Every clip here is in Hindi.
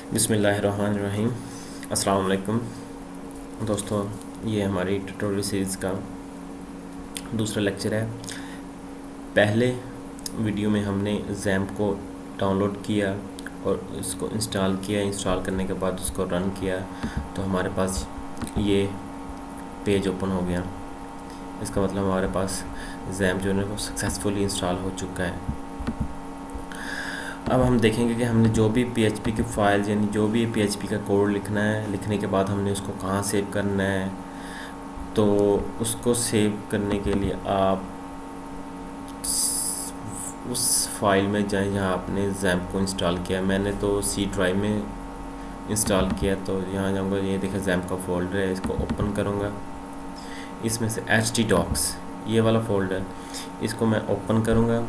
बिस्मिल्लाहिर्रहमानिर्रहीम। अस्सलाम वालेकुम दोस्तों, ये हमारी ट्यूटोरियल सीरीज़ का दूसरा लेक्चर है। पहले वीडियो में हमने जैम्प को डाउनलोड किया और इसको इंस्टॉल किया। इंस्टॉल करने के बाद उसको रन किया तो हमारे पास ये पेज ओपन हो गया। इसका मतलब हमारे पास जैम्प जो है वो सक्सेसफुली इंस्टॉल हो चुका है। अब हम देखेंगे कि हमने जो भी पीएचपी की फ़ाइल यानी जो भी पीएचपी का कोड लिखना है, लिखने के बाद हमने उसको कहाँ सेव करना है। तो उसको सेव करने के लिए आप उस फाइल में जाएं जहाँ आपने जैम्प को इंस्टॉल किया। मैंने तो सी ड्राइव में इंस्टॉल किया, तो यहाँ जाऊँगा, ये देखिए जैम्प का फ़ोल्डर है, इसको ओपन करूँगा। इसमें से htdocs ये वाला फ़ोल्डर, इसको मैं ओपन करूँगा।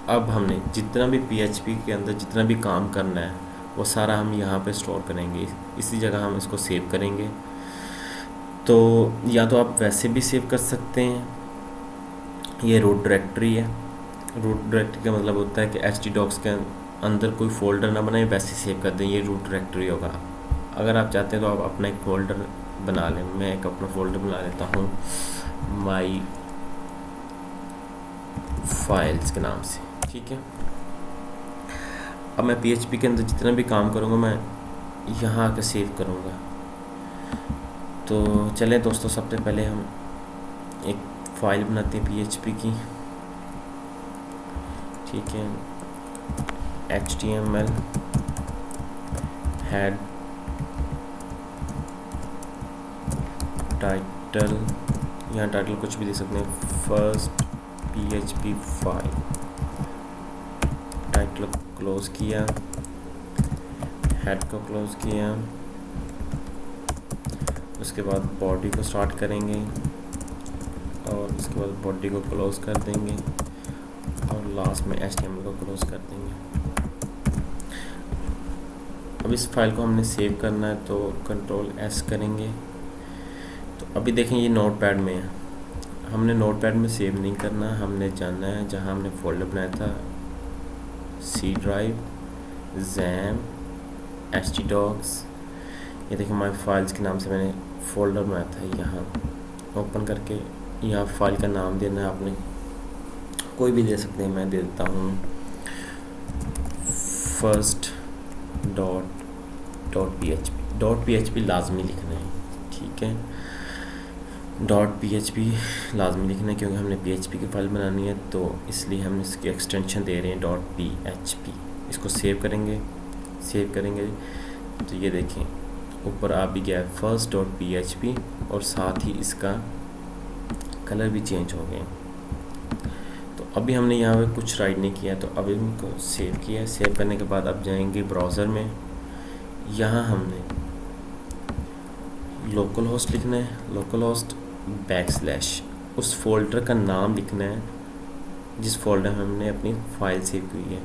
अब हमने जितना भी पीएचपी के अंदर जितना भी काम करना है वो सारा हम यहाँ पे स्टोर करेंगे। इसी जगह हम इसको सेव करेंगे। तो या तो आप वैसे भी सेव कर सकते हैं, ये रूट डायरेक्टरी है। रूट डायरेक्टरी का मतलब होता है कि htdocs के अंदर कोई फ़ोल्डर ना बनाए, वैसे सेव कर दें, ये रूट डायरेक्टरी होगा। अगर आप चाहते हैं तो आप अपना एक फ़ोल्डर बना लें। मैं एक अपना फ़ोल्डर बना लेता हूँ माई फाइल्स के नाम से, ठीक है। अब मैं पीएचपी के अंदर जितना भी काम करूँगा मैं यहाँ आकर सेव करूँगा। तो चलें दोस्तों, सबसे पहले हम एक फ़ाइल बनाते हैं पीएचपी की, ठीक है। HTML हेड टाइटल, यहाँ टाइटल कुछ भी दे सकते हैं, फर्स्ट PHP फाइल। टाइटल को क्लोज़ किया, हेड को क्लोज़ किया, उसके बाद बॉडी को स्टार्ट करेंगे और उसके बाद बॉडी को क्लोज़ कर देंगे और लास्ट में HTML को क्लोज़ कर देंगे। अब इस फाइल को हमने सेव करना है तो Ctrl+S करेंगे। तो अभी देखें ये नोटपैड में है, हमने नोटपैड में सेव नहीं करना, हमने जाना है जहाँ हमने फ़ोल्डर बनाया था, सी ड्राइव, जैम्प, htdocs। ये देखिए माई फाइल्स के नाम से मैंने फ़ोल्डर बनाया था। यहाँ ओपन करके यहाँ फाइल का नाम देना है, आपने कोई भी दे सकते हैं। मैं दे देता हूँ फर्स्ट डॉट PHP लाजमी लिखना है, ठीक है। .php लाजमी लिखना है क्योंकि हमने PHP की फ़ाइल बनानी है, तो इसलिए हम इसकी एक्सटेंशन दे रहे हैं .php। इसको सेव करेंगे तो ये देखें ऊपर आ भी गया फर्स्ट .php और साथ ही इसका कलर भी चेंज हो गए। तो अभी हमने यहाँ पे कुछ राइट नहीं किया, तो अभी इनको सेव किया। सेव करने के बाद अब जाएंगे ब्राउज़र में, यहाँ हमने लोकल होस्ट लिखना है, लोकल होस्ट / उस फोल्डर का नाम लिखना है जिस फोल्डर में हमने अपनी फ़ाइल सेव की है।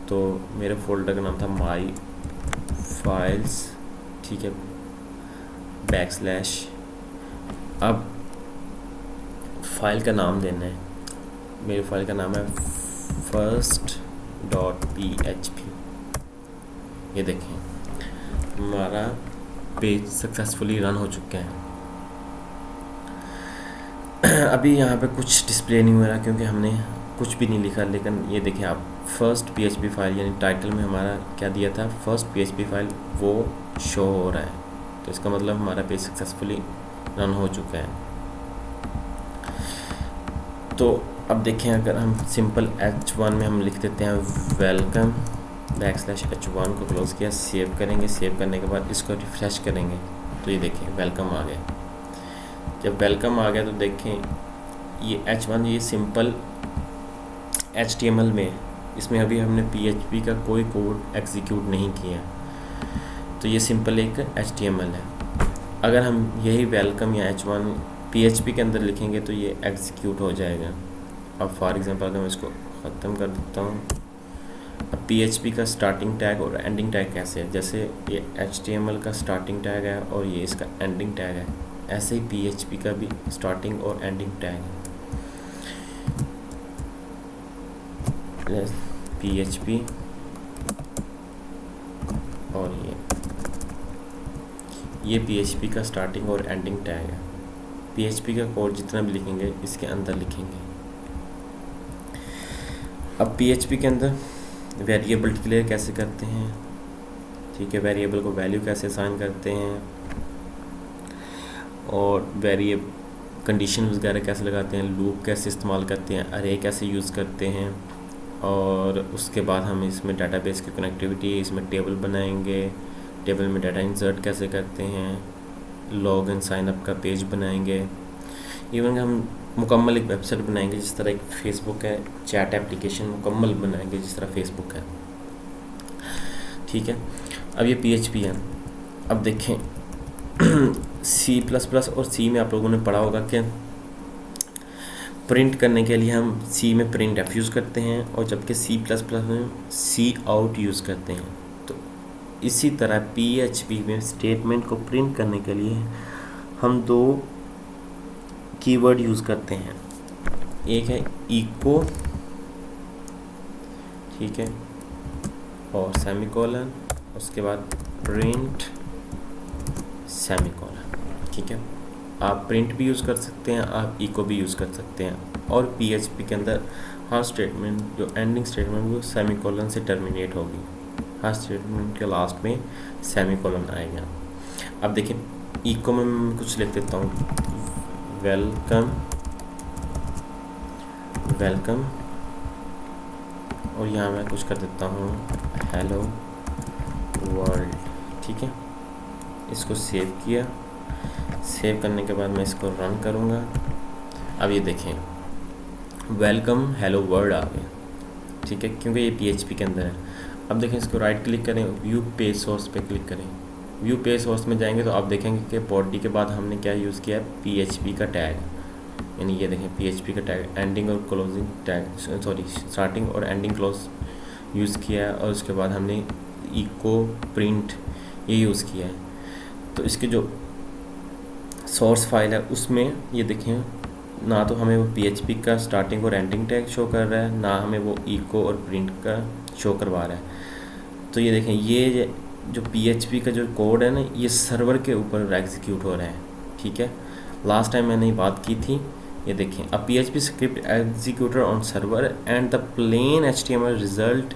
तो मेरे फोल्डर का नाम था माई फाइल्स, ठीक है, / अब फाइल का नाम देना है। मेरी फाइल का नाम है first.php। ये देखें हमारा पेज सक्सेसफुली रन हो चुका है। अभी यहाँ पे कुछ डिस्प्ले नहीं हो रहा क्योंकि हमने कुछ भी नहीं लिखा, लेकिन ये देखें आप फर्स्ट PHP फाइल यानी टाइटल में हमारा क्या दिया था, फर्स्ट PHP फाइल, वो शो हो रहा है। तो इसका मतलब हमारा पेज सक्सेसफुली रन हो चुका है। तो अब देखें, अगर हम सिंपल H1 में हम लिख देते हैं वेलकम /H1 को क्लोज़ किया, सेव करेंगे। सेव करने के बाद इसको रिफ्रेश करेंगे तो ये देखें वेलकम आ गया। जब वेलकम आ गया तो देखें ये H1 ये सिंपल HTML में, इसमें अभी हमने PHP का कोई कोड एग्जीक्यूट नहीं किया, तो ये सिंपल एक HTML है। अगर हम यही वेलकम या H1 PHP के अंदर लिखेंगे तो ये एग्जीक्यूट हो जाएगा। अब फॉर एग्जांपल अगर मैं इसको ख़त्म कर देता हूँ, अब PHP का स्टार्टिंग टैग और एंडिंग टैग कैसे है, जैसे ये HTML का स्टार्टिंग टैग है और ये इसका एंडिंग टैग है, ऐसे ही PHP का भी स्टार्टिंग और एंडिंग टैग है। PHP और ये PHP का स्टार्टिंग और एंडिंग टैग है। PHP का कोड जितना भी लिखेंगे इसके अंदर लिखेंगे। अब PHP के अंदर वेरिएबल डिक्लेयर कैसे करते हैं, ठीक है, वेरिएबल को वैल्यू कैसे असाइन करते हैं, और वेरिएबल कंडीशन वगैरह कैसे लगाते हैं, लूप कैसे इस्तेमाल करते हैं, अरे कैसे यूज़ करते हैं, और उसके बाद हम इसमें डाटाबेस की कनेक्टिविटी, इसमें टेबल बनाएंगे, टेबल में डाटा इंसर्ट कैसे करते हैं, लॉग इन साइन अप का पेज बनाएंगे, इवन हम मुकम्मल एक वेबसाइट बनाएंगे जिस तरह एक फेसबुक है, चैट एप्लीकेशन मुकम्मल बनाएंगे जिस तरह फेसबुक है, ठीक है। अब ये PHP है। अब देखें C++ और C में आप लोगों ने पढ़ा होगा कि प्रिंट करने के लिए हम C में प्रिंट एफ यूज़ करते हैं और जबकि C++ में सी आउट यूज़ करते हैं। तो इसी तरह PHP में स्टेटमेंट को प्रिंट करने के लिए हम दो कीवर्ड यूज़ करते हैं, एक है इको, ठीक है, और सेमीकोलन, उसके बाद प्रिंट सेमीकोलन, ठीक है। आप प्रिंट भी यूज़ कर सकते हैं, आप इको भी यूज़ कर सकते हैं। और PHP के अंदर हर स्टेटमेंट जो एंडिंग स्टेटमेंट वो सेमीकोलन से टर्मिनेट होगी, हर स्टेटमेंट के लास्ट में सेमीकोलन आएगा। अब देखिए इको में मैं कुछ लिख देता हूँ, वेलकम वेलकम, और यहाँ मैं कुछ कर देता हूँ हेलो वर्ल्ड, ठीक है। इसको सेव किया, सेव करने के बाद मैं इसको रन करूँगा। अब ये देखें वेलकम हेलो वर्ल्ड आ गया, ठीक है, क्योंकि ये PHP के अंदर है। अब देखें इसको राइट क्लिक करें, व्यू पेज सोर्स पे क्लिक करें। व्यू पेज सोर्स में जाएंगे तो आप देखेंगे कि बॉडी के बाद हमने क्या यूज़ किया है, PHP का टैग, यानी ये देखें PHP का टैग, एंडिंग और क्लोजिंग टैग, सॉरी स्टार्टिंग और एंडिंग क्लोज यूज़ किया है, और उसके बाद हमने इको प्रिंट ये यूज़ किया है। तो इसके जो सोर्स फाइल है उसमें ये देखें ना तो हमें वो PHP का स्टार्टिंग और एंडिंग टैग शो कर रहा है, ना हमें वो इको और प्रिंट का शो करवा रहा है। तो ये देखें ये जो PHP का जो कोड है ना ये सर्वर के ऊपर एग्जीक्यूट हो रहा है, ठीक है। लास्ट टाइम मैंने ये बात की थी, ये देखें a PHP script executor on server and the plain HTML result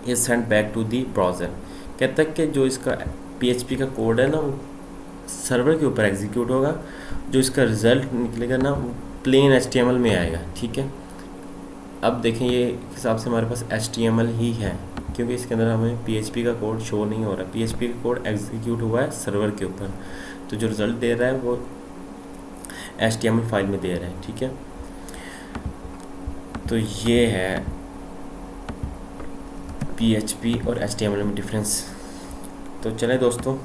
is send back to the browser. कहता है कि जो इसका PHP का कोड है ना वो सर्वर के ऊपर एग्जीक्यूट होगा, जो इसका रिज़ल्ट निकलेगा ना वो प्लेन HTML में आएगा, ठीक है। अब देखें ये हिसाब से हमारे पास HTML ही है, क्योंकि इसके अंदर हमें PHP का कोड शो नहीं हो रहा, PHP का कोड एग्जीक्यूट हुआ है सर्वर के ऊपर, तो जो रिज़ल्ट दे रहा है वो HTML फाइल में दे रहा है, ठीक है। तो ये है PHP और HTML में डिफरेंस। तो चलें दोस्तों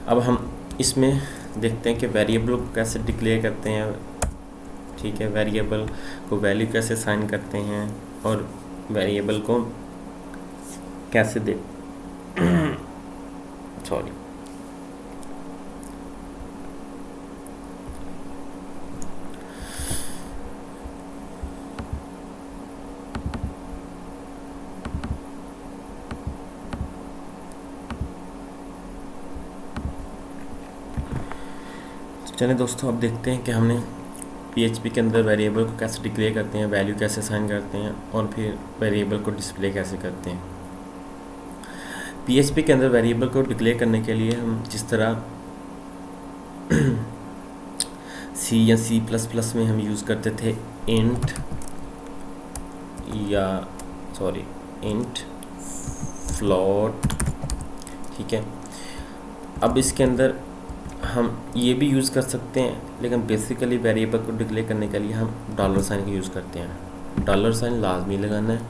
अब हम इसमें देखते हैं कि वेरिएबल को कैसे डिक्लेयर करते हैं, ठीक है, वेरिएबल को वैल्यू कैसे असाइन करते हैं और वेरिएबल को कैसे दे सॉरी चलिए दोस्तों अब देखते हैं कि हमने PHP के अंदर वेरिएबल को कैसे डिक्लेयर करते हैं, वैल्यू कैसे असाइन करते हैं और फिर वेरिएबल को डिस्प्ले कैसे करते हैं। PHP के अंदर वेरिएबल को डिक्लेयर करने के लिए हम जिस तरह C या C++ में हम यूज़ करते थे इंट फ्लोट, ठीक है। अब इसके अंदर हम ये भी यूज़ कर सकते हैं, लेकिन बेसिकली वेरिएबल को डिक्लेयर करने के लिए हम डॉलर साइन का यूज़ करते हैं। डॉलर साइन लाजमी लगाना है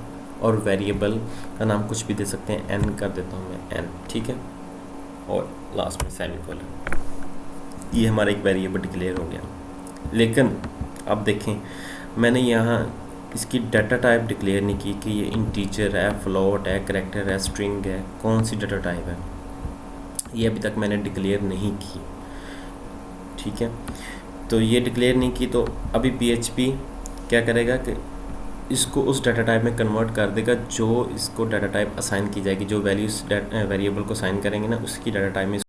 और वेरिएबल का नाम कुछ भी दे सकते हैं, n कर देता हूँ मैं n, ठीक है, और लास्ट में सेमीकोलन। ये हमारा एक वेरिएबल डिक्लेयर हो गया। लेकिन अब देखें मैंने यहाँ इसकी डाटा टाइप डिक्लेयर नहीं की कि ये इंटीजर है, फ्लोट है, कैरेक्टर है, स्ट्रिंग है, कौन सी डाटा टाइप है, ये अभी तक मैंने डिक्लेयर नहीं की, ठीक है। तो ये डिक्लेयर नहीं की तो अभी PHP क्या करेगा कि इसको उस डाटा टाइप में कन्वर्ट कर देगा जो इसको डाटा टाइप असाइन की जाएगी, जो वैल्यू इस वेरिएबल को असाइन करेंगे ना उसकी डाटा टाइप में